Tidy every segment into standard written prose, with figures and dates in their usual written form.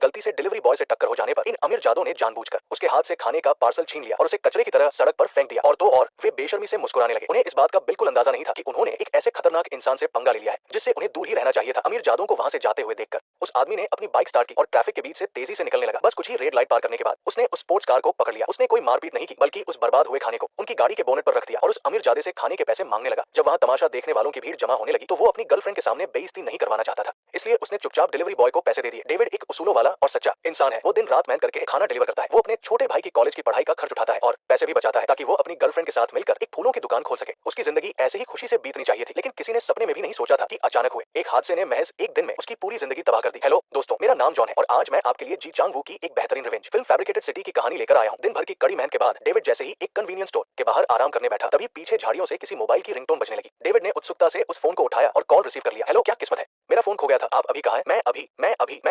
गलती से delivery boy से टक्कर हो जाने पर इन अमीरजादों ने जानबूझकर उसके हाथ से खाने का पार्सल छीन लिया और उसे कचरे की तरह सड़क पर फेंक दिया। और तो और वे बेशर्मी से मुस्कुराने लगे। उन्हें इस बात का बिल्कुल अंदाजा नहीं था कि उन्होंने एक ऐसे खतरनाक इंसान से पंगा ले लिया है जिससे उन्हें दूर ही रहना चाहिए था। अमीरजादों को वहां से जाते हुए देखकर उस आदमी ने अपनी बाइक स्टार्ट की और ट्रैफिक के बीच से तेजी से निकलने लगा। बस कुछ ही रेड लाइट पार करने के बाद उसने उस स्पोर्ट्स कार को पकड़ लिया। उसने कोई मारपीट नहीं की बल्कि उस बर्बाद हुए खाने को उनकी गाड़ी के बोनेट पर रख दिया और उस अमीरजादे से खाने के पैसे मांगने लगा। जब वहां तमाशा देखने वालों की भीड़ जमा होने लगी तो वो अपनी गर्लफ्रेंड के सामने बेइज्जती नहीं करवाना चाहता था, इसलिए उसने चुपचाप डिलीवरी बॉय को पैसे दे दिए। डेविड एक उसूलों वाला और सच्चा इंसान है। वो दिन रात मेहनत करके खाना डिलीवर करता है। वो अपने छोटे भाई की कॉलेज की पढ़ाई का खर्च उठाता है और पैसे भी बचाता है ताकि वो अपनी गर्लफ्रेंड के साथ मिलकर एक फूलों की दुकान खोल सके। उसकी जिंदगी ऐसे ही खुशी से बीतनी चाहिए थी, लेकिन किसी ने सपने में भी नहीं सोचा था कि अचानक हुए एक हादसे ने महज एक दिन में उसकी पूरी जिंदगी तबाह कर दी। हेलो दोस्तों, मेरा नाम जॉन है और आज मैं आपके लिए जी चांग वू की एक बेहतरीन रिवेंज फिल्म फैब्रिकेटेड सिटी की कहानी लेकर आया हूँ। दिन भर की कड़ी मेहनत के बाद डेविड जैसे ही एक कन्वीनियंस स्टोर के बाहर आराम करने बैठा, तभी पीछे झाड़ियों से किसी मोबाइल की रिंगटोन बजने लगी। डेविड ने उत्सुकता से उस फोन को उठाया और कॉल रिसीव कर लिया। हेलो, क्या किस्मत है, मेरा फोन खो गया था। आप अभी कहाँ हैं? मैं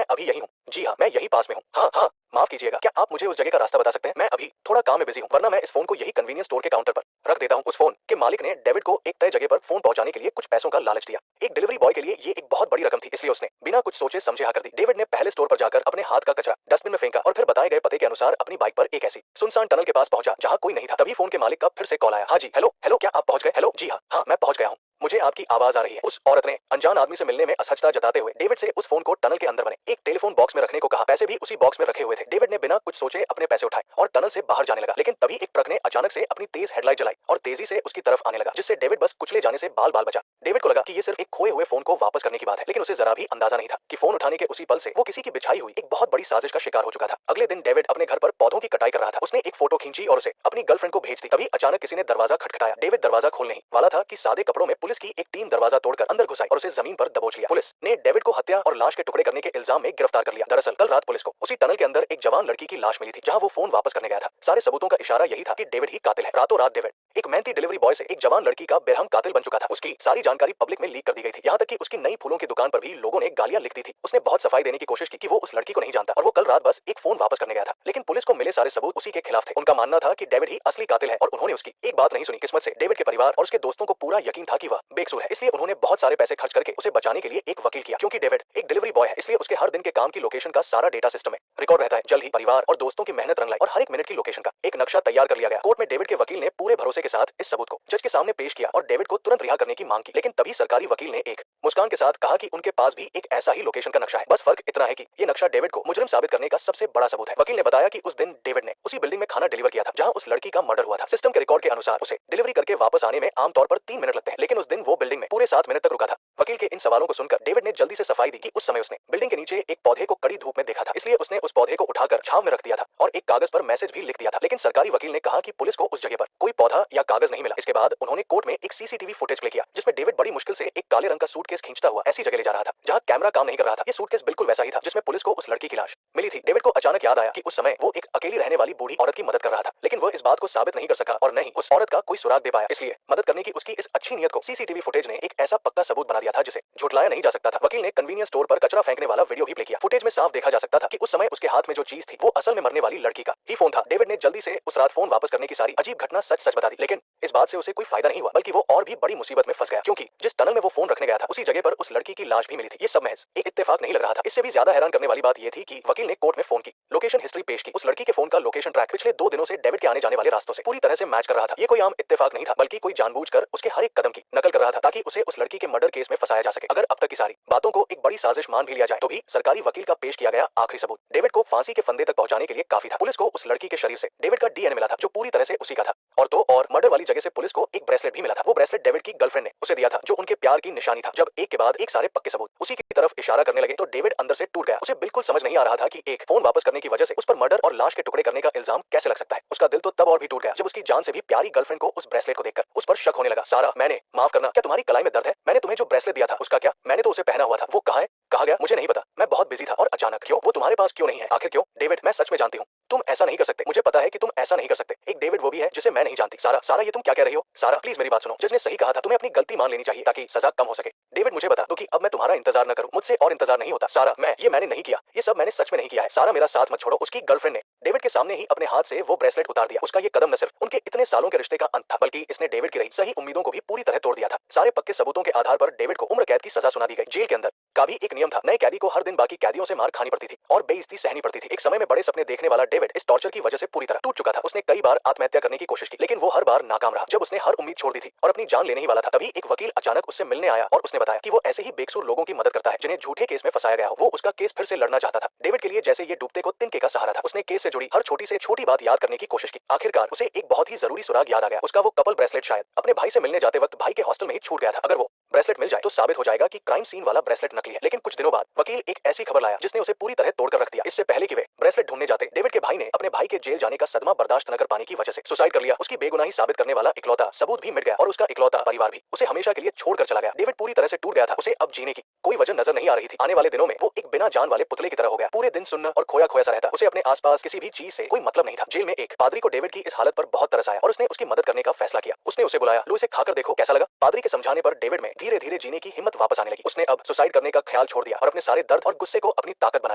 अभी यही हूँ। जी हाँ, मैं यही पास में हूँ। हाँ हाँ, माफ कीजिएगा, क्या आप मुझे उस जगह का रास्ता बता सकते हैं? मैं अभी थोड़ा काम में बिजी हूँ, वरना मैं इस फोन को यही कन्वीनियंस स्टोर के काउंटर पर रख देता हूँ। उस फोन के मालिक ने डेविड को एक तय जगह पर फोन पहुंचाने के लिए कुछ पैसों का लालच दिया। एक डिलीवरी बॉय के लिए ये एक बहुत बड़ी रकम थी, इसलिए उसने बिना कुछ सोचे समझे हाँ कर दी। डेविड ने पहले स्टोर पर जाकर अपने हाथ का कचरा डस्टबिन में फेंका और फिर बताए गए पते के अनुसार अपनी बाइक पर एक ऐसी सुनसान टनल के पास पहुंचा जहाँ कोई नहीं था। तभी फोन के मालिक का फिर से कॉल आया। हाँ जी, हेलो हेलो, क्या आप पहुंच गए? हेलो, जी हाँ हाँ, मैं पहुंच गया हूँ, मुझे आपकी आवाज आ रही है। उस औरत ने अनजान आदमी से मिलने में असहजता जताते हुए डेविड से उस फोन को टनल के अंदर बने एक टेलीफोन बॉक्स में रखने को कहा। पैसे भी उसी बॉक्स में रखे हुए थे। डेविड ने बिना कुछ सोचे अपने पैसे उठाए और टनल से बाहर जाने लगा, लेकिन तभी एक ट्रक ने अचानक से अपनी तेज हेडलाइट जलाई और तेजी से उसकी तरफ आने लगा, जिससे डेविड बस कुचले जाने से बाल बाल बचा। डेविड को लगा कि ये सिर्फ एक खोए हुए फोन को वापस करने की बात है, लेकिन उसे जरा भी अंदाजा नहीं था कि फोन उठाने के उसी पल से वो किसी की बिछाई हुई एक बहुत बड़ी साजिश का शिकार हो चुका था। अगले दिन डेविड अपने घर पर पौधों की कटाई कर रहा था। उसने एक फोटो खींची और उसे अपनी गर्लफ्रेंड को भेज दी। तभी अचानक किसी ने दरवाजा खटखटाया। डेविड दरवाजा खोलने ही वाला था कि सादे कपड़ों में पुलिस की एक टीम दरवाजा तोड़कर अंदर घुस आई और उसे जमीन पर दबोच लिया। पुलिस ने डेविड को हत्या और लाश के टुकड़े करने के इल्जाम में गिरफ्तार कर लिया। दरअसल कल रात पुलिस को उसी टनल के अंदर एक जवान लड़की की लाश मिली थी, जहां वो फोन वापस करने गया था। सारे सबूतों का इशारा यही था कि डेविड ही कातिल है। रातों रात डेविड एक मेहनती डिलीवरी बॉय से एक जवान लड़की का बेरहम कातिल बन चुका था। उसकी सारी जानकारी पब्लिक में लीक कर दी गई थी, यहाँ तक कि उसकी नई फूलों की दुकान पर भी लोगों ने गालियां लिख दी थी। उसने बहुत सफाई देने की कोशिश की कि वो उस लड़की को नहीं जानता और वो कल रात बस एक फोन वापस करने गया था, लेकिन पुलिस को मिले सारे सबूत उसी के खिलाफ थे। उनका मानना था कि डेविड ही असली कातिल है और उन्होंने उसकी एक बात नहीं सुनी। किस्मत से डेविड के परिवार और उसके दोस्तों को पूरा यकीन था कि वह बेकसूर है, इसलिए उन्होंने बहुत सारे पैसे खर्च करके उसे बचाने के लिए एक वकील किया। क्योंकि डेविड एक डिलीवरी बॉय है, इसलिए उसके हर दिन के काम की लोकेशन का सारा डेटा सिस्टम में रिकॉर्ड रहता है। जल्द ही परिवार और दोस्तों की मेहनत रंग लाई और हर एक मिनट की लोकेशन का एक नक्शा तैयार कर लिया गया। कोर्ट में डेविड के वकील ने पूरे भरोसे के साथ इस सबूत को जज के सामने पेश किया और डेविड को तुरंत रिहा करने की मांग की, लेकिन तभी सरकारी वकील ने एक मुस्कान के साथ कहा कि उनके पास भी एक ऐसा ही लोकेशन का नक्शा है, बस फर्क इतना है कि ये नक्शा डेविड को मुजरिम साबित करने का सबसे बड़ा सबूत है। वकील ने बताया कि उस दिन डेविड ने उसी बिल्डिंग में खाना डिलीवर किया था जहां उस लड़की का मर्डर हुआ था। सिस्टम के रिकॉर्ड के अनुसार उसे डिलीवरी करके वापस आने में आमतौर पर 3 मिनट लगते हैं, लेकिन उस दिन वो बिल्डिंग में पूरे 7 मिनट तक रुका था। वकील के इन सवालों को सुनकर डेविड ने जल्दी से सफाई दी कि उस समय उसने बिल्डिंग के नीचे एक पौधे को कड़ी धूप में देखा था, इसलिए उसने उस पौधे को उठाकर छांव में रख दिया था और एक कागज पर मैसेज भी लिख दिया था। लेकिन सरकारी वकील ने कहा कि पुलिस को उस जगह पर कोई पौधा या कागज नहीं मिला। इसके बाद उन्होंने कोर्ट में एक सीसीटीवी फुटेज प्ले किया जिसमें डेविड बड़ी मुश्किल से एक काले रंग का सूटकेस खींचता हुआ ऐसी जगह ले जा रहा था जहां कैमरा काम नहीं कर रहा था। ये सूटकेस बिल्कुल वैसा ही था जिसमें पुलिस को उस लड़की की लाश मिली थी। डेविड को अचानक याद आया कि उस समय वो एक अकेली रहने वाली बूढ़ी औरत की मदद कर रहा था, लेकिन वो इस बात को साबित नहीं कर सका और न ही उस औरत का कोई सुराग दे पाया। इसलिए मदद करने की उसकी इस अच्छी नियत को सीसीटीवी फुटेज ने एक ऐसा पक्का सबूत बना दिया था जिसे झुटलाया नहीं जा सकता था। वकील ने कन्वीनियंस स्टोर पर कचरा फेंकने वाला वीडियो भी प्ले किया। फुटेज में साफ देखा जा सकता था कि उस समय उसके हाथ में जो चीज थी वो असल में मरने वाली लड़की का ही फोन था। डेविड ने जल्दी से उस रात फोन वापस करने की सारी अजीब घटना सच सच बता दी, लेकिन इस बात से उसे कोई फायदा नहीं हुआ, बल्कि वो और भी बड़ी मुसीबत में फंस गया, क्योंकि जिस टनल में वो फोन रखने गया था उसी जगह पर उस लड़की की लाश भी मिली थी। ये सब महज एक इत्तेफाक नहीं लग रहा था। इससे भी ज्यादा हैरान करने वाली बात ये थी कि वकील ने कोर्ट में फोन की लोकेशन हिस्ट्री पेश की। उस लड़की के फोन का लोकेशन ट्रैक पिछले 2 दिनों से डेविड के आने जाने वाले रास्तों से पूरी तरह से मैच कर रहा था। ये कोई आम इत्तेफाक नहीं था, बल्कि कोई जानबूझकर उसके हर एक कदम की नकल कर रहा था ताकि उसे उस लड़की के मर्डर केस में फंसाया जा सके। अगर अब तक की सारी बातों को एक बड़ी साजिश मान भी लिया जाए तो भी सरकारी वकील का पेश किया गया आखिरी सबूत डेविड को फांसी के फंदे तक पहुंचाने के लिए काफी था। पुलिस को उस लड़की के शरीर से डेविड का डीएनए मिला था जो पूरी तरह से उसी का था। और तो और मर्डर वाली जगह से पुलिस को एक ब्रेसलेट भी मिला था। वो ब्रेसलेट डेविड की गर्लफ्रेंड ने उसे दिया था, जो उनके प्यार की निशानी था। जब एक के बाद एक सारे पक्के सबूत उसी की तरफ इशारा करने लगे तो डेविड अंदर से टूट गया। उसे बिल्कुल समझ नहीं आ रहा था कि एक फोन वापस करने की वजह से उस पर मर्डर और लाश के टुकड़े करने का इल्जाम कैसे लग सकता है। उसका दिल तो तब और भी टूट गया जब उसकी जान से भी प्यारी गर्लफ्रेंड को उस ब्रेसलेट को देखकर उस पर शक होने लगा। सारा, मैंने माफ करना, क्या तुम्हारी कलाई में दर्द है? मैंने तुम्हें जो ब्रेसलेट दिया था उसका क्या? मैंने तो उसे पहना हुआ था, वो कहाँ है? कहा गया? मुझे नहीं पता, मैं बहुत बिजी था। और अचानक क्यों? वो तुम्हारे पास क्यों नहीं है? आखिर क्यों? डेविड, मैं सच में जानती हूँ तुम ऐसा नहीं कर सकते। मुझे पता है कि तुम ऐसा नहीं कर सकते। एक डेविड वो भी है जिसे मैं नहीं जानती। सारा, सारा, ये तुम क्या कह रही हो? सारा, प्लीज मेरी बात सुनो। जज ने सही कहा था, तुम्हें अपनी गलती मान लेनी चाहिए ताकि सजा कम हो सके। डेविड, मुझे बता दो कि अब मैं तुम्हारा इंतजार न करूं। मुझसे और इंतजार नहीं होता। सारा, ये मैंने नहीं किया। ये सब मैंने सच में नहीं किया है। सारा, मेरा साथ मत छोड़ो। उसकी गर्लफ्रेंड ने डेविड के सामने ही अपने हाथ से वो ब्रेसलेट उतार दिया। उसका ये कदम न सिर्फ उनके इतने सालों के रिश्ते का अंत था, बल्कि इसने डेविड की रही सही उम्मीदों को भी पूरी तरह तोड़ दिया था। सारे पक्के सबूतों के आधार पर डेविड को उम्र कैद की सजा सुना दी गई। जेल के अंदर का भी एक नियम था। नए कैदी को हर दिन बाकी कैदियों से मार खानी पड़ती थी और बेइज्जती सहनी पड़ती थी। एक समय में बड़े सपने देखने वाला डेविड इस टॉर्चर की वजह से पूरी तरह टूट चुका था। उसने कई बार आत्महत्या करने की कोशिश की, लेकिन वो हर बार नाकाम रहा। जब उसने हर उम्मीद छोड़ दी थी और अपनी जान लेने ही वाला था, तभी एक वकील अचानक उससे मिलने आया और उसने बताया कि वो ऐसे ही बेकसूर लोगों की मदद करता है जिन्हें झूठे केस में फंसाया गया हो। वो उसका केस फिर से लड़ना चाहता था। डेविड के लिए जैसे ये डूबते को तिनके का सहारा था। उसने केस से जुड़ी हर छोटी से छोटी बात याद करने की कोशिश की। आखिरकार उसे एक बहुत ही जरूरी सुराग याद आ गया। उसका वो कपल ब्रेसलेट शायद अपने भाई से मिलने जाते वक्त भाई के हॉस्टल में ही छूट गया था। अगर वो ब्रेसलेट मिल जाए तो साबित हो जाएगा कि क्राइम सीन वाला ब्रेसलेट नकली है। लेकिन कुछ दिनों बाद वकील एक ऐसी खबर लाया जिसने उसे पूरी तरह तोड़कर रख दिया। इससे पहले कि वे ब्रेसलेट ढूंढने जाते, डेविड के भाई ने अपने भाई के जेल जाने का सदमा बर्दाश्त न कर पाने की वजह से सुसाइड कर लिया। उसकी बेगुनाही साबित करने वाला इकलौता सबूत भी मिट गया और उसका इकलौता परिवार भी उसे हमेशा के लिए छोड़कर चला गया। डेविड पूरी तरह से टूट गया था। उसे अब जीने की कोई वजह नजर नहीं आ रही थी। आने वाले दिनों में वो एक बिना जान वाले पुतले की तरह हो गया। पूरे दिन सुन्न और खोया खोया सा रहता। उसे अपने आसपास किसी भी चीज से कोई मतलब नहीं था। जेल में एक पादरी को डेविड की इस हालत पर बहुत तरस आया और उसने उसकी मदद करने का फैसला किया। उसने उसे बुलाया, लो इसे खाकर देखो कैसा लगा। पादरी के समझाने पर डेविड में धीरे धीरे जीने की हिम्मत वापस आने लगी। उसने अब सुसाइड करने का ख्याल छोड़ दिया और अपने सारे दर्द और गुस्से को अपनी ताकत बना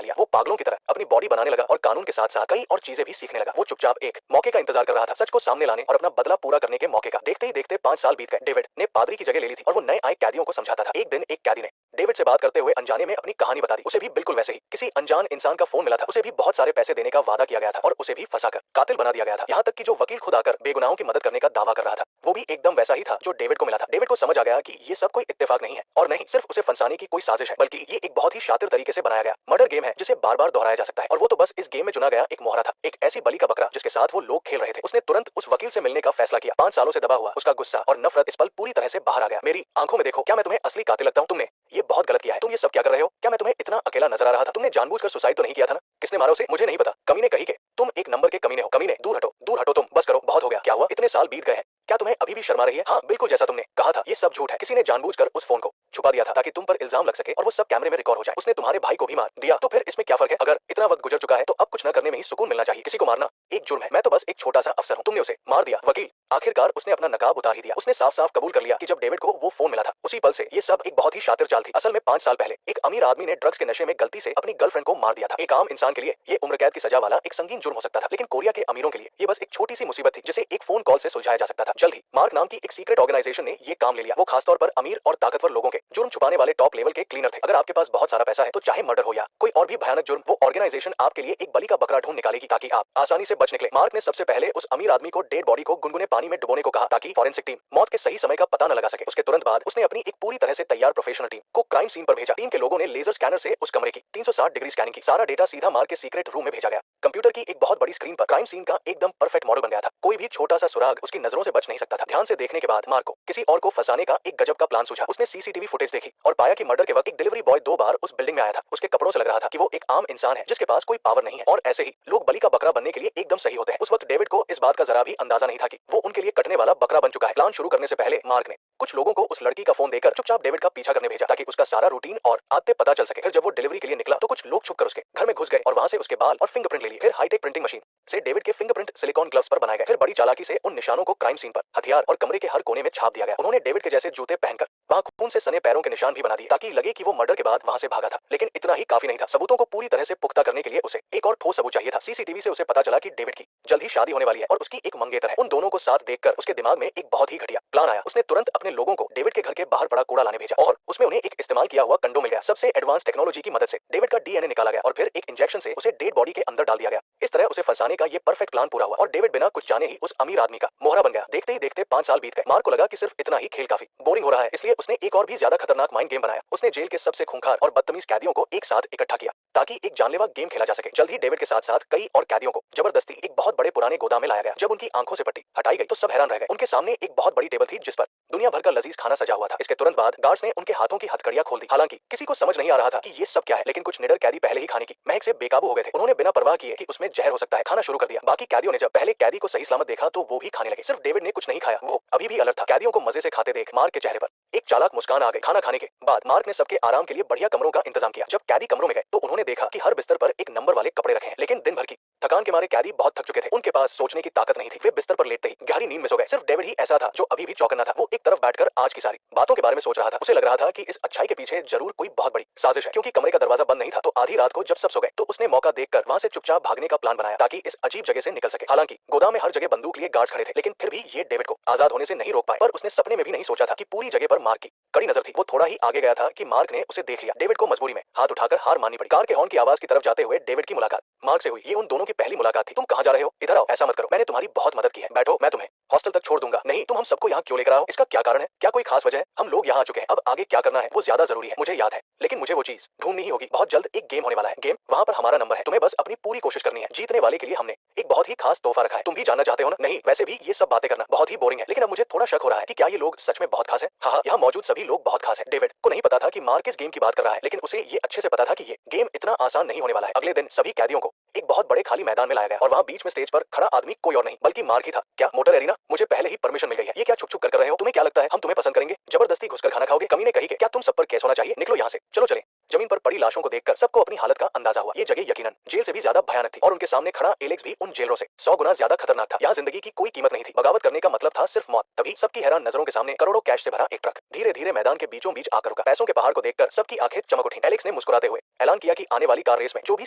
लिया। वो पागलों की तरह अपनी बॉडी बनाने लगा और कानून के साथ साथ कई और चीजें भी सीखने लगा। वो चुपचाप एक मौके का इंतजार कर रहा था, सच को सामने लाने और अपना बदला पूरा करने के मौके का। देखते ही देखते 5 साल बीत गए। डेविड ने पादरी की जगह ले ली थी और वो नए आए कैदियों को समझाता था। एक दिन एक कैदी ने डेविड से बात करते हुए अनजाने में अपनी कहानी बता दी। उसे भी बिल्कुल वैसे ही किसी अनजान इंसान का फोन मिला था। उसे भी बहुत सारे पैसे देने का वादा किया गया था और उसे भी फंसाकर कातिल बना दिया गया था। यहाँ तक कि जो वकील खुद आकर बेगुनाहों की मदद करने का दावा कर रहा था, वो भी एकदम वैसा ही था जो डेविड को मिला था। डेविड को समझ आ गया कि ये सब कोई इत्तेफाक नहीं है और नहीं सिर्फ उसे फंसाने की कोई साजिश है, बल्कि ये एक बहुत ही शातिर तरीके से बनाया गया मर्डर गेम है जिसे बार बार दोहराया जा सकता है। और वो तो बस इस गेम में चुना गया एक मोहरा था, एक ऐसी बलि का बकरा जिसके साथ वो लोग खेल रहे थे। उसने तुरंत उस वकील से मिलने का फैसला किया। 5 सालों से दबा हुआ उसका गुस्सा और नफरत इस पल पूरी तरह से बाहर आ गया। मेरी आंखों में देखो, क्या मैं तुम्हें असली कातिल लगता हूँ? तुमने ये बहुत गलत किया है। तुम ये सब क्या कर रहे हो? क्या मैं तुम्हें इतना अकेला नजर आ रहा था? तुमने जानबूझकर सुसाइड तो नहीं किया था ना? किसने मारा उसे? मुझे नहीं पता। कमीने कही के तुम एक नंबर के कमीने हो। कमीने, दूर हटो तुम, बस करो, बहुत हो गया। क्या हुआ? इतने साल बीत गए हैं, क्या तुम्हें अभी भी शर्म आ रही है? हाँ, बिल्कुल जैसा तुमने कहा था, ये सब झूठ है। किसी ने जानबूझकर उस फोन को छुपा दिया था ताकि तुम पर इल्जाम लग सके और वो सब कैमरे में रिकॉर्ड हो जाए। उसने तुम्हारे भाई को भी मार दिया, तो फिर इसमें क्या फर्क है? अगर इतना वक्त गुजर चुका है तो अब कुछ न करने में ही सुकून मिलना चाहिए। किसी को मारना एक जुर्म है। मैं तो बस एक छोटा सा अफसर हूँ, तुमने उसे मार दिया। वकील आखिरकार उसने अपना नकाब उतार ही दिया। उसने साफ साफ कबूल कर लिया कि जब डेविड को वो फोन मिला था उसी पल से ये सब एक बहुत ही शातिर चाल थी। असल में 5 साल पहले एक अमीर आदमी ने ड्रग्स के नशे में गलती से अपनी गर्लफ्रेंड को मार दिया था। एक आम इंसान के लिए ये उम्र कैद की सजा वाला एक संगीन जुर्म हो सकता था, लेकिन कोरिया के अमीरों के लिए ये बस एक छोटी सी मुसीबत थी जिसे एक फोन कॉल से सुलझाया जा सकता था। जल्द ही मार्क नाम की एक सीक्रेट ऑर्गेनाइजेशन ने ये काम ले लिया। वो खासतौर पर अमीर और ताकतवर लोगों के जुर्म छुपाने वाले टॉप लेवल के क्लीनर थे। अगर आपके पास बहुत सारा पैसा है तो चाहे मर्डर हो या कोई और भी भयानक जुर्म, वो ऑर्गेनाइजेशन आपके लिए एक बलि का बकरा ढूंढ निकालेगी ताकि आप आसानी से बच निकले। मार्क ने सबसे पहले उस अमीर आदमी को डेड बॉडी को गुनगुने पानी में डुबोने को कहा ताकि फॉरेंसिक टीम मौत के सही समय का पता न लगा सके। उसके तुरंत बाद उसने अपनी एक पूरी तरह से तैयार प्रोफेशनल टीम को क्राइम सीन पर भेजा। टीम के लोगों ने लेजर स्कैनर से उस कमरे की 360 डिग्री स्कैनिंग की। सारा डेटा सीधा मार्क के सीक्रेट रूम में भेजा गया। कंप्यूटर की एक बहुत बड़ी स्क्रीन पर क्राइम सीन का एकदम परफेक्ट मॉडल बन गया था। कोई भी छोटा सा सुराग उसकी नजरों से बच नहीं सकता था। ध्यान से देखने के बाद मार्क को किसी और को फंसाने का एक गजब का प्लान सूझा। उसने सीसीटीवी फुटेज देखी और पाया कि मर्डर के वक्त एक डिलीवरी बॉय 2 बार उस बिल्डिंग में आया था। उसके कपड़ों से लग रहा था कि वो एक आम इंसान है जिसके पास कोई पावर नहीं है। और ऐसे ही लोग बलि का बकरा बनने के लिए एकदम सही होते हैं। उस वक्त डेविड को इस बात का जरा भी अंदाजा नहीं था कि वो उनके लिए कटने वाला बकरा बन चुका है। प्लान शुरू करने से पहले मार्क ने कुछ लोगों को उस लड़की का फोन देकर चुपचाप डेविड का पीछा करने भेजा ताकि उसका सारा रूटीन और आदतें पता चल सके। फिर जब वो डिलीवरी के लिए निकला तो कुछ लोग छुपकर उसके घर में घुस गए और वहां से उसके बाल और फिंगरप्रिंट ले लिए। फिर हाईटेक प्रिंटिंग मशीन से डेविड के फिंगरप्रिंट सिलिकॉन ग्लव्स पर बनाए गए। फिर बड़ी चालाकी से उन निशानों को क्राइम सीन पर, हथियार और कमरे के हर कोने में छाप दिया गया। उन्होंने डेविड के जैसे जूते पहनकर वहां खून से सने पैरों के निशान भी बना दिए ताकि लगे कि वो मर्डर के बाद वहां से भागा था। लेकिन इतना ही काफी नहीं था। सबूतों को पूरी तरह से पुख्ता करने के लिए उसे एक और ठोस सबूत चाहिए था। सीसीटीवी से उसे पता चला कि डेविड की जल्द ही शादी होने वाली है और उसकी एक मंगेतर है। उन दोनों को साथ देखकर उसके दिमाग में एक बहुत ही घटिया प्लान आया। उसने तुरंत अपने लोगों को डेविड के घर के बाहर पड़ा कूड़ा लाने भेजा और उसमें उन्हें एक इस्तेमाल किया हुआ कंडोम मिल गया। सबसे एडवांस टेक्नोलॉजी की मदद से डेविड का डीएनए निकाला गया और फिर एक इंजेक्शन से उसे डेड बॉडी के अंदर डाल दिया गया। इस तरह उसे फंसाने का ये परफेक्ट प्लान पूरा हुआ और डेविड बिना कुछ जाने ही उस अमीर आदमी का मोहरा बन गया। देखते ही देखते 5 साल बीत गए। मार्क को लगा कि सिर्फ इतना ही खेल काफी बोरिंग हो रहा है, इसलिए उसने एक और भी ज्यादा खतरनाक माइंड गेम बनाया। उसने जेल के सबसे खूंखार और बदतमीज कैदियों को एक साथ इकट्ठा किया ताकि एक जानलेवा गेम खेला जा सके। जल्द ही डेविड के साथ साथ कई और कैदियों को जबरदस्ती एक बहुत बड़े पुराने गोदाम में लाया गया। जब उनकी आंखों से पट्टी हटाई गई तो सब हैरान रह गए। उनके सामने एक बहुत बड़ी टेबल थी जिस पर दुनिया भर का लजीज खाना सजा हुआ था। इसके तुरंत बाद गार्ड्स ने उनके हाथों की हथकड़ियां खोल दी। हालांकि किसी को समझ नहीं आ रहा था कि ये सब क्या है, लेकिन कुछ निडर कैदी पहले ही खाने की महक से बेकाबू हो गए थे। उन्होंने बिना परवाह किए कि उसमें जहर हो सकता है खाना शुरू कर दिया। बाकी कैदियों ने जब पहले कैदी को सही सलामत देखा तो वो भी खाने लगे। सिर्फ डेविड ने कुछ नहीं खाया, वो अभी भी अलर्ट था। कैदियों को मजे से खाते देख मार्क के चेहरे पर एक चालाक मुस्कान आ गई। खाना खाने के बाद मार्क ने सबके आराम के लिए बढ़िया कमरों का इंतजाम किया। जब कैदी कमरों में गए तो उन्होंने देखा कि हर बिस्तर पर एक नंबर वाले कपड़े रखे हैं, लेकिन दिन भर की थकान के मारे कैदी बहुत थक चुके थे, उनके पास सोचने की ताकत नहीं थी। वे बिस्तर पर लेटते ही गहरी नींद में सो गए। सिर्फ डेविड ही ऐसा था जो अभी भी चौकन्ना था। वो एक तरफ बैठकर आज की सारी बातों के बारे में सोच रहा था। उसे लग रहा था कि इस अच्छाई के पीछे जरूर कोई बहुत बड़ी साजिश है। क्योंकि कमरे का दरवाजा बंद नहीं था, तो आधी रात को जब सब सो गए तो उसने मौका देखकर वहां से चुपचाप भागने का प्लान बनाया ताकि इस अजीब जगह से निकल सके। हालांकि गोदाम में हर जगह बंदूक लिए गार्ड्स खड़े थे, लेकिन फिर भी ये डेविड को आजाद होने से नहीं रोक पाए। पर उसने सपने में भी नहीं सोचा था कि पूरी जगह पर मार्क की कड़ी नजर थी। वो थोड़ा ही आगे गया था कि मार्क ने उसे देख लिया। डेविड को मजबूरी में हाथ उठाकर हार माननी पड़ी। कार के हॉर्न की आवाज की तरफ जाते हुए डेविड की मुलाकात मार्क से हुई। ये उन दोनों की पहली मुलाकात थी। तुम कहां जा रहे हो? इधर आओ। ऐसा मत करो, मैंने तुम्हारी बहुत मदद की है। बैठो, मैं तुम्हें हॉस्टल तक छोड़ दूंगा। नहीं, तुम हम सबको यहाँ क्यों लेकर आओ? इसका क्या कारण है? क्या कोई खास वजह है? हम लोग यहाँ आ चुके हैं, अब आगे क्या करना है वो ज्यादा जरूरी है। मुझे याद है, लेकिन मुझे वो चीज ढूंढनी ही होगी। बहुत जल्द एक गेम होने वाला है। गेम? वहाँ पर हमारा नंबर है। तुम्हें बस अपनी पूरी कोशिश करनी है। जीतने वाले के लिए हमने एक बहुत ही खास तोहफा रखा है। तुम भी जानना चाहते हो ना? नहीं, वैसे भी ये सब बातें करना बहुत ही बोरिंग है, लेकिन अब मुझे थोड़ा शक हो रहा है कि क्या ये लोग सच में बहुत खास है। हाँ, यहाँ मौजूद सभी लोग बहुत खास है। डेविड को नहीं पता था कि मार्क किस गेम की बात कर रहा है, लेकिन उसे ये अच्छे से पता था कि ये गेम इतना आसान नहीं होने वाला है। अगले दिन सभी कैदियों को एक बहुत बड़े खाली मैदान में लाया गया और वहाँ बीच में स्टेज पर खड़ा आदमी कोई और नहीं बल्कि मार्क ही था। क्या मोटर एरिना? मुझे पहले ही परमिशन मिल गई है। ये क्या छुप छुप कर रहे हो? तुम्हें क्या लगता है हम तुम्हें पसंद करेंगे? जबरदस्ती घुसकर खाना खाओगे? कमीने कही के क्या तुम सब पर केस होना चाहिए? निकलो यहाँ से, चलो चले। जमीन पर पड़ी लाशों को देखकर सबको अपनी हालत का अंदाजा हुआ। ये जगह यकीनन जेल से भी ज्यादा भयानक थी और उनके सामने खड़ा एलेक्स भी उन जेलरों से 100 गुना ज्यादा खतरनाक था। यहाँ जिंदगी की कोई कीमत नहीं थी, बगावत करने का मतलब था सिर्फ मौत। तभी सबकी हैरान नजरों के सामने करोड़ों कैश से भरा एक ट्रक धीरे धीरे मैदान के बीचों बीच आकर रुका। पैसों के पहाड़ को देखकर सबकी आंखें चमक उठी। एलेक्स ने मुस्कुराते हुए ऐलान किया कि आने वाली कार रेस में जो भी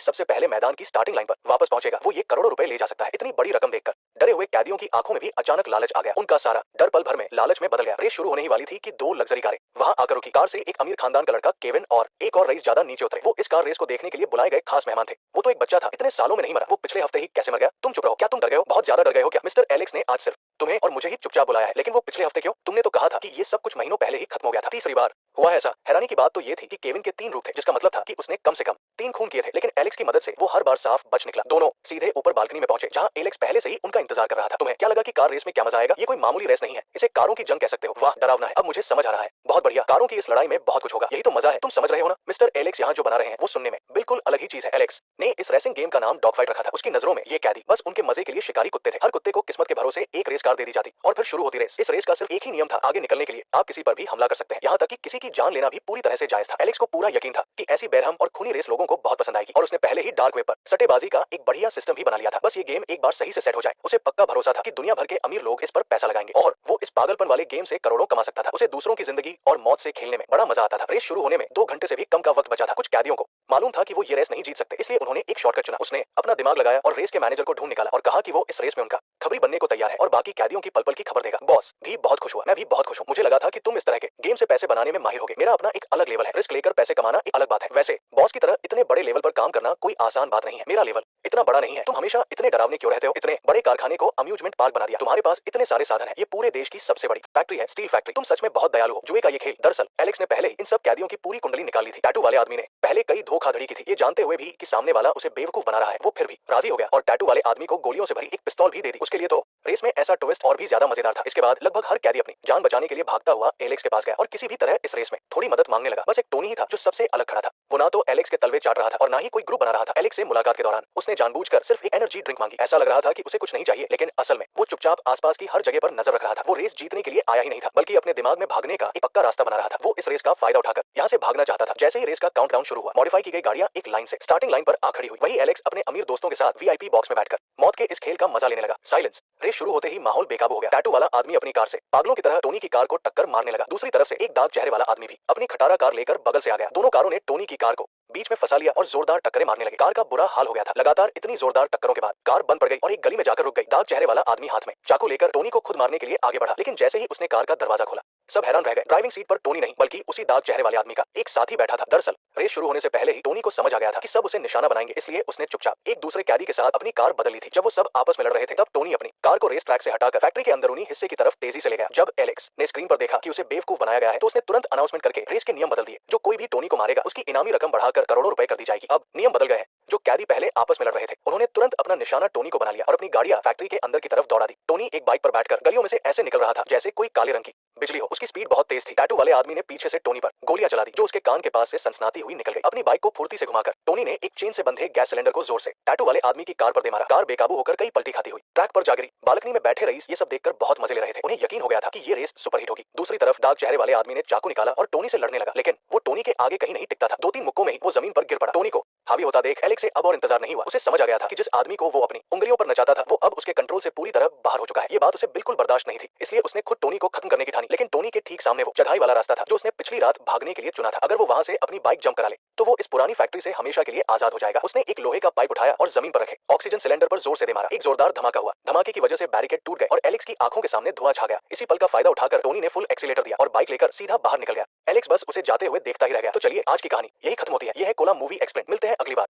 सबसे पहले मैदान की स्टार्टिंग लाइन पर वापस पहुंचेगा वो ये करोड़ों रुपए ले जा सकता है। इतनी बड़ी रकम देखकर डरे हुए कैदियों की आंखों में भी अचानक लालच आ गया। उनका सारा डर पल भर में लालच में बदल गया। रेस शुरू होने ही वाली थी कि दो लग्जरी कारें वहां आकर रुकी। कार से एक अमीर खानदान का लड़का केविन और एक और रईस ज्यादा नीचे उतरे। वो इस कार रेस को देखने के लिए बुलाए गए खास मेहमान थे। वो तो एक बच्चा था, इतने सालों में नहीं मरा। वो पिछले हफ्ते ही कैसे मर गया? तुम चुप रहो। क्या तुम डर गए हो? बहुत ज्यादा डर गए हो क्या? मिस्टर एलेक्स ने आज सिर्फ तुम्हें और मुझे ही चुपचाप बुलाया है, लेकिन वो पिछले हफ्ते क्यों? तुमने तो कहा था कि ये सब कुछ महीनों पहले ही खत्म हो गया था। तीसरी बार हुआ है ऐसा? हैरानी की बात तो ये थी कि केविन के 3 रूप थे, जिसका मतलब था कि उसने कम से कम 3 खून किए थे, लेकिन एलेक्स की मदद से वो हर बार साफ बच निकला। दोनों सीधे ऊपर बालकनी में पहुंचे जहां एलेक्स पहले से ही उनका इंतजार कर रहा था। तुम्हें क्या लगा कि कार रेस में क्या मजा आएगा? ये कोई मामूली रेस नहीं है, इसे कारों की जंग कह सकते हो। वाह, डरावना है। अब मुझे समझ आ रहा है। बहुत बढ़िया, कारों की इस लड़ाई में बहुत कुछ होगा। यही तो मजा है। तुम समझ रहे हो ना? मिस्टर एलेक्स यहाँ जो बना रहे हैं वो सुनने में बिल्कुल अलग ही चीज है। एलेक्स ने इस रेसिंग गेम का नाम डॉग फाइट रखा था। उसकी नजरों में ये कैदी बस उनके मजे के लिए शिकारी कुत्ते थे। हर कुत्ते को किस्मत के भरोसे एक रेस कार दे दी जाती और फिर शुरू होती रेस। इस रेस का सिर्फ एक ही नियम था, आगे निकलने के लिए आप किसी पर भी हमला कर सकते हैं, यहाँ तक कि किसी की जान लेना भी पूरी तरह से जायज था। एलेक्स को पूरा यकीन था कि ऐसी बेरहम और खूनी रेस लोगों को बहुत पसंद आएगी और उसने पहले ही डार्क वेब पर सट्टेबाजी का एक बढ़िया सिस्टम भी बना लिया था। बस ये गेम एक बार सही से सेट हो जाए, उसे पक्का भरोसा था कि दुनिया भर के अमीर लोग इस पर पैसा लगाएंगे और वो इस पागलपन वाले गेम से करोड़ों कमा सकता था। उसे दूसरों की जिंदगी और मौत से खेलने में बड़ा मजा आता था। रेस शुरू होने में 2 घंटे से भी कम का वक्त बचा था। कुछ कैदियों को मालूम था कि वो ये रेस नहीं जीत सकते, इसलिए उन्होंने एक शॉर्टकट चुना। उसने अपना दिमाग लगाया और रेस के मैनेजर को ढूंढ निकाला और कहा कि वो इस रेस में उनका खबरी बनने को तैयार है और बाकी कैदियों की पल पल की खबर देगा। बॉस भी बहुत खुश हुआ, मैं भी बहुत खुश हूँ। मुझे लगा था कि तुम इस तरह के गेम से पैसे बनाने में माहिर होगे। मेरा अपना एक अलग लेवल है, रिस्क लेकर पैसे कमाना एक अलग बात है। वैसे बॉस की तरह इतने बड़े लेवल पर काम करना कोई आसान बात नहीं है। मेरा लेवल इतना बड़ा नहीं है। तुम हमेशा इतने डरावने क्यों रहते हो? इतने बड़े कारखाने को अम्यूजमेंट पार्क बना दिया। तुम्हारे पास इतने सारे साधन है, ये पूरे देश की सबसे बड़ी फैक्ट्री है, स्टील फैक्ट्री। तुम सच में बहुत दयालु हो। जुए का ये खेल। दरअसल एलेक्स ने पहले इन सब कैदियों की पूरी कुंडली निकाल ली थी। टैटू वाले आदमी ने पहले कई धोखाधड़ी की थी, ये जानते हुए भी कि सामने वाला उसे बेवकूफ बना रहा है। वो फिर भी राजी हो गया और टैटू वाले आदमी को गोलियों से भरी एक पिस्तौल भी दे दी। उसके लिए तो रेस में ऐसा ट्विस्ट और भी ज्यादा मजेदार था। इसके बाद लगभग हर कैदी अपनी जान बचाने के लिए भागता हुआ एलेक्स के पास गया और किसी भी तरह इस रेस में थोड़ी मदद मांगने लगा। बस एक टोनी ही था जो सबसे अलग खड़ा था। वो ना तो एलेक्स के तलवे चाट रहा था और ना ही कोई ग्रुप बना रहा था। एलेक्स से मुलाकात के दौरान उसने जानबूझकर सिर्फ एक एनर्जी ड्रिंक मांगी। ऐसा लग रहा था कि उसे कुछ नहीं चाहिए, लेकिन असल में वो चुपचाप आसपास की हर जगह पर नजर रख रहा था। वो रेस जीतने के लिए आया ही नहीं था, बल्कि अपने दिमाग में भागने का एक पक्का रास्ता बना रहा था। वो इस रेस का फायदा उठाकर यहाँ से भागना चाहता था। जैसे ही रेस का काउंटडाउन शुरू हुआ, मॉडिफाई की गई गाड़ियां एक लाइन से स्टार्टिंग लाइन पर आ खड़ी हुई। वही एलेक्स अपने अमीर दोस्तों के साथ वीआईपी बॉक्स में बैठकर मौत के इस खेल का मजा लेने लगा। साइलेंस। रेस शुरू होते ही माहौल बेकाबू हो गया। टैटू वाला आदमी अपनी कार से पागलों की तरह टोनी की कार को टक्कर मारने लगा। दूसरी तरफ से एक दाग चेहरे वाला आदमी भी अपनी खटारा कार लेकर बगल से आ गया। दोनों कारों ने टोनी की कार को बीच में फंसा लिया और जोरदार टक्करें मारने लगे। कार का बुरा हाल हो गया था। लगातार इतनी जोरदार टक्करों के बाद कार बंद पड़ गई और एक गली में जाकर रुक गई। दाग चेहरे वाला आदमी हाथ में चाकू लेकर टोनी को खुद मारने के लिए आगे बढ़ा, लेकिन जैसे ही उसने कार का दरवाजा खोला सब हैरान रह गए। ड्राइविंग सीट पर टोनी नहीं बल्कि उसी दाग चेहरे वाले आदमी का एक साथी बैठा था। दरअसल रेस शुरू होने से पहले ही टोनी को समझ आ गया था कि सब उसे निशाना बनाएंगे, इसलिए उसने चुपचाप एक दूसरे कैदी के साथ अपनी कार बदल ली थी। जब वो सब आपस में लड़ रहे थे तब टोनी अपनी कार को रेस ट्रैक से हटाकर फैक्ट्री के अंदरूनी हिस्से की तरफ तेजी से ले गया। जब एलेक्स ने स्क्रीन पर देखा कि उसे बेवकूफ बनाया गया है तो उसने तुरंत अनाउंसमेंट करके रेस के नियम बदल दिए। जो कोई भी टोनी को मारेगा उसकी इनामी रकम बढ़ाकर करोड़ों रुपए कर दी जाएगी। अब नियम बदल गए हैं। जो कैदी पहले आपस में लड़ रहे थे उन्होंने तुरंत अपना निशाना टोनी को बना लिया और अपनी गाड़ियां फैक्ट्री के अंदर की तरफ दौड़ा दी। टोनी एक बाइक पर बैठकर गलियों में से ऐसे निकल रहा था जैसे कोई काले रंग की बिजली हो। उसकी स्पीड बहुत तेज थी। टैटू वाले आदमी ने पीछे से टोनी पर गोलियां चला दी जो उसके कान के पास से सनसनाती हुई निकल गई। अपनी बाइक को फुर्ती से घुमाकर टोनी ने एक चेन से बंधे गैस सिलेंडर को जोर से टैटू वाले आदमी की कार पर दे मारा। कार बेकाबू होकर कई पलटी खाती हुई ट्रैक पर जा गिरी। बालकनी में बैठे रईस ये सब देखकर बहुत मजे ले रहे थे। उन्हें यकीन हो गया था कि ये रेस सुपरहिट होगी। दूसरी तरफ दाग चेहरे वाले आदमी ने चाकू निकाला और टोनी से लड़ने लगा, लेकिन वो टोनी के आगे कहीं नहीं टिकता था। 2-3 मुक्कों में ही वो जमीन पर गिर पड़ा। टोनी को हावी होता देख एलेक्स से अब और इंतजार नहीं हुआ। उसे समझ आ गया था कि जिस आदमी को वो अपनी उंगलियों पर नचाता था वो अब उसके कंट्रोल से पूरी तरह बाहर हो चुका है। ये बात उसे बिल्कुल बर्दाश्त नहीं थी, इसलिए उसने खुद टोनी को खत्म करने की ठानी। लेकिन टोनी के ठीक सामने वो चढ़ाई वाला रास्ता था जो उसने पिछली रात भागने के लिए चुना था। अगर वो वहां से अपनी बाइक जंप करा ले तो वो इस पुरानी फैक्ट्री से हमेशा के लिए आजाद हो जाएगा। उसने एक लोहे का पाइप उठाया और जमीन पर रखे ऑक्सीजन सिलेंडर पर जोर से दे मारा। एक जोरदार धमाका हुआ। धमाके की वजह से बैरिकेड टूट गए और एलेक्स की आंखों के सामने धुआं छा गया। इसी पल का फायदा उठाकर टोनी ने फुल एक्सीलेटर दिया और बाइक लेकर सीधा बाहर निकल गया। एलेक्स बस उसे जाते हुए देखता ही रह गया। तो चलिए आज की कहानी यही खत्म होती है। यह है कोला मूवी एक्सप्लेन। मिलते हैं अगली बार।